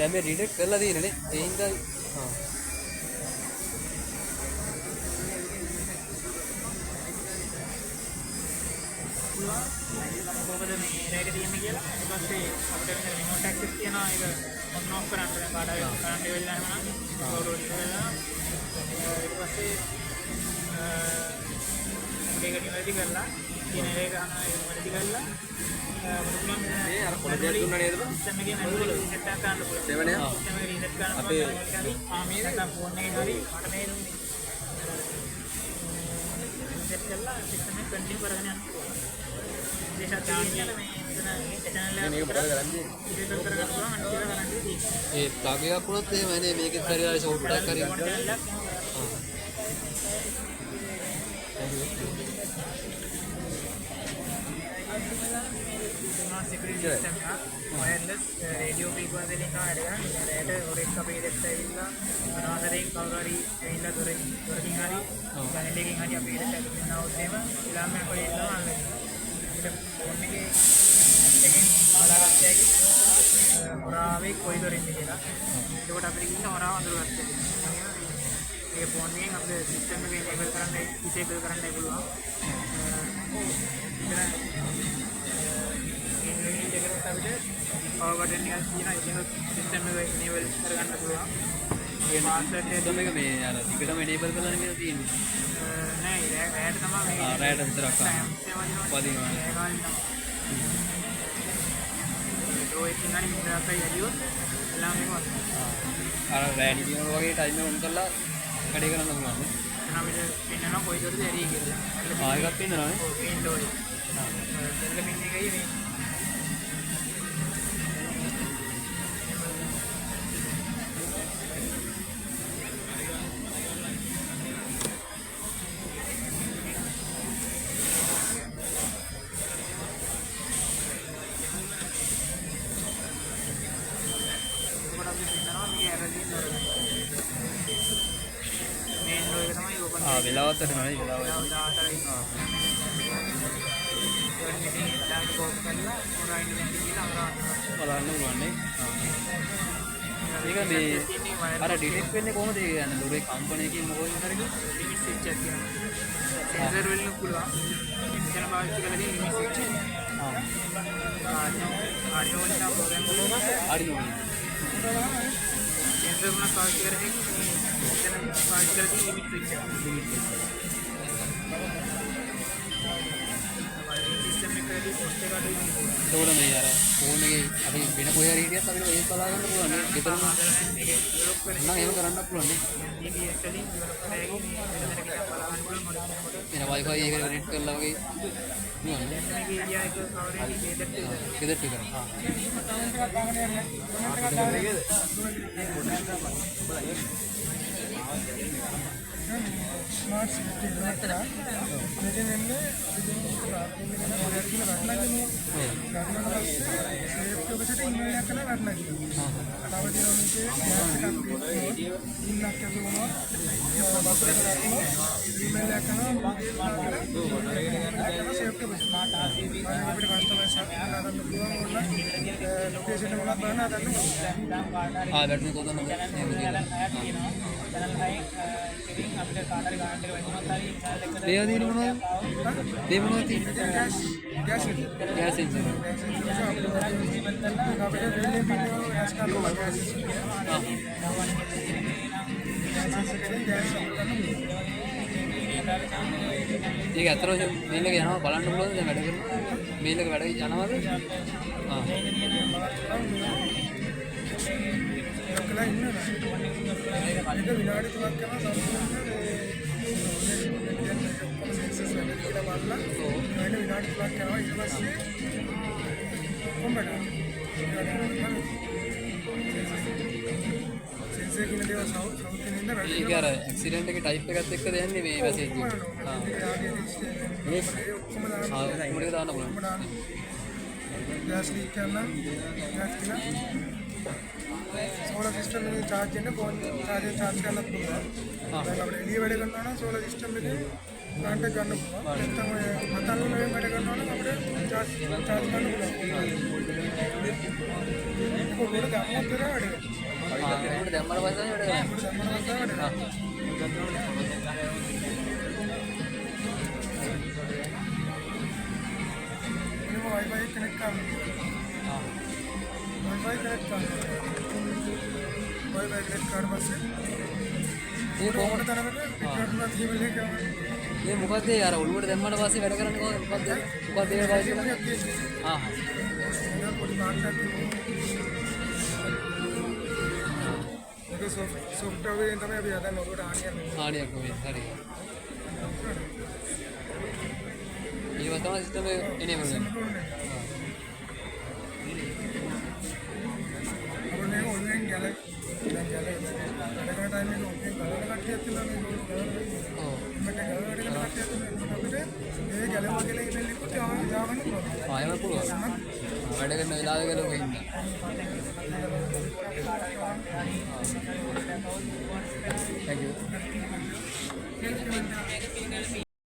දැන් මේ රීඩෙක්ට් කරලා තියෙනනේ. ඒ හින්දා කොහොමද මේ රේට තියෙන්නේ කියලා ඊට පස්සේ අපිට මෙන්න රිමෝට් ඇක්සස් තියනවා ඒක ඔන් ඔෆ් කරන්න දැන් කාට හරි කරන්ට් වෙලා යනවා නම් කවුරු ඉස්සෙල්ලා ඊට පස්සේ මේක නිවැරදි කරලා කියන එක නිවැරදි කරලා මේ අර පොඩ්ඩක් දුන්නා නේද බං? සිස්ටම් එකේ මැනුවල් රීසෙට් එකක් කරන්න පුළුවන්. සෙවණේ සිස්ටම් එක රීසෙට් කරන්න අපේ මේ නැත්නම් ෆෝන් එකේ හරි මට මේ රීසෙට් කරලා සිස්ටම් එක කන්ටිනියු කරගෙන යන්න පුළුවන්. මේක දාන්න මේ channel එක මේක පොඩ්ඩක් කරන්නේ. රීසෙට් කරගන්න පුළුවන් අනිත් ඒවා කරන්න තියෙන්නේ. ඒ ප්ලග් එකක් වුණොත් එහෙමනේ මේකේ හරියට ෂෝට් එකක් හරි security system का wireless radio frequency link ආඩ ගන්න. ඒකට ඔරෙක් අපේ ඉදට ඇවිල්ලා අනාදරයෙන් කවුරු හරි ඇවිල්ලා දොරකින් හරි channel එකකින් හරි අපේ ඉදට ඇවිල්ලා આવුත් එහෙම ඉලාමෙන් කොලේ ඉන්නවා අල්ලන්නේ. ඒක ෆෝන් එකේ එකෙන් බලාගත්ත හැකි හොරාවේ කොයි දොරින්ද කියලා. ඒකට අපිට ගිහින් හොරාව අඳුරගත්තා. ඒ ෆෝන් එකෙන් අපේ සිස්ටම් එක enable කරන්න disable කරන්නයි පුළුවන්. power button එකක් තියෙනවා ඒක සිස්ටම් එක enable කරගන්න පුළුවන්. ඒ password එක මේක මේ අර ටිකටම enable කරලා නෙමෙයි තියෙන්නේ. නෑ රෑට තමයි මේ රෑට විතරක් වදිනවා. ඒක ඉතින් මිනිත්තරක් ඇරියොත් එல்லாம் මේක අර රෑනි කියන වගේ ටයිම් එක ඔන් කරලා වැඩේ කරන්න පුළුවන්. එහෙනම් අපිට පෙන්නනවා කොයි දොරද ඇරිය කියලා. ඒකත් පෙන්නනවානේ. ඔව් පෙන්නනවා. දෙල්ල මින් එකයි මේ වෙලාවත් හරිනේ වෙලාවත්. බලන්න පුළුවන් නේ. ඒක මේ අර ඩිටෙක්ට් වෙන්නේ කොහොමද ඒ කියන්නේ දොරේ කම්පන එකකින් මොකද හරිද? ලිමිට් ස්විච් එකක් තියෙනවා. සෙන්සර් වලින් පුළුවන්. එතන පාවිච්චි කරලා තියෙන ලිමිට් ස්විච් එක. ආඩිනෝ වලින් ප්‍රෝග්‍රෑම් කරනවා. ආඩිනෝ. සෙන්සර් වල පාවිච්චි කරන්නේ එතන පාවිච්චි කරලා තියෙන ලිමිට් ස්විච් එක. ඒකෝட මේ අර ෆෝන් එකේ අපි වෙන කොහේ හරි හිටියත් අපිට ඒක බලා ගන්න පුළුවන් නේ. ගෙදරම නම් එහෙම කරන්නත් පුළුවන් නේ. එන Wi-Fi එක කනෙක්ට් කරලා වගේ පුළුවන් නේ. ගෙදරට කරා. स्मार्ट सिटी रखा लेकिन इनमें रखना की नहीं रखना तो बस सेफ तो बच्चे ईमेल रखना रखना की ताऊ जी लोग नीचे इन लाख के लोग बस रखना ईमेल रखना सेफ के बच्चे स्मार्ट आरटीवी अपने कस्टमर साथ लोकेशन वाला बना था हां बैठने को तो चैनल है අපිට කාටරි ගානට වෙනවා ඒ අදින මොනවද? ඒ මොනවද තියෙන්නේ? Gas sensor. ඒක අතරම මේල් එක යනවා බලන්න පුළුවන්ද දැන් වැඩ කරනවා? මේල් එක වැඩ යනවද? කළා ඉන්නවා. ඒක විනාඩි 3ක් කරනවා සම්පූර්ණ සෙන්සර්ස් වැඩ කියලා බලලා විනාඩි 3ක් කරනවා ඊට පස්සේ කොම්බඩ සෙන්සර් කියන දේවල් සවුත් වෙනින්ද වැඩ ඒක අර ඇක්සිඩන්ට් එකේ ටයිප් එකත් එක්කද යන්නේ මේ මැසේජ් එක. මේ ඔක්කොම දාන්න පුළුවන්. ගෑස් ලීක් කරනවා ගෑස් කියලා सोलर सिस्टम में चार्ज करना फोन चार्ज करना पड़ता है अगर एलिए වැඩ කරනවා නම් solar system එකේ ගන්න ගන්න පුළුවන්. නැත්නම් ඔය මතල්ල වලින් වැඩ කරනවා නම් අපිට චාර්ජ් ගන්න පුළුවන්. ඒක උඩට දැම්මොත් විතර වැඩ කරනවා. ඒකට දැම්මම පස්සේ වැඩ කරනවා. वाईफाई कनेक्ट कर वाईफाई कनेक्ट कर वाईफाई कनेक्ट कर बस ये कोड तरह में टिकट में थी मिले क्या ये මොකද යාර ඔළුවට දැම්මම පස්සේ වැඩ කරන්නේ කොහොමද මොකද ඒ වගේ ආ इधर कोई बात नहीं तो सॉफ्टवेयर इन तमें अभी ज़्यादा लोगों का हानिයක් නෙවෙයි හරි ඊව තමයි සිස්ටම් එක එනේබල් වෙන්නේ अपने ऑनलाइन गैलरी गैलरी වැඩ කරන ටයිම් එකේ ඔක්කොම ගලවලා කට්ටියක් තියෙනවා මේ ඔව් මට ගලවලා කට්ටියක් තියෙනවා අපිට ඒ ගැලව කියලා ඉමේල් එකක් යවන්න පුළුවන් ආයෙම පුළුවන් වැඩ කරන වෙලාවෙ ගලවක ඉන්න thank you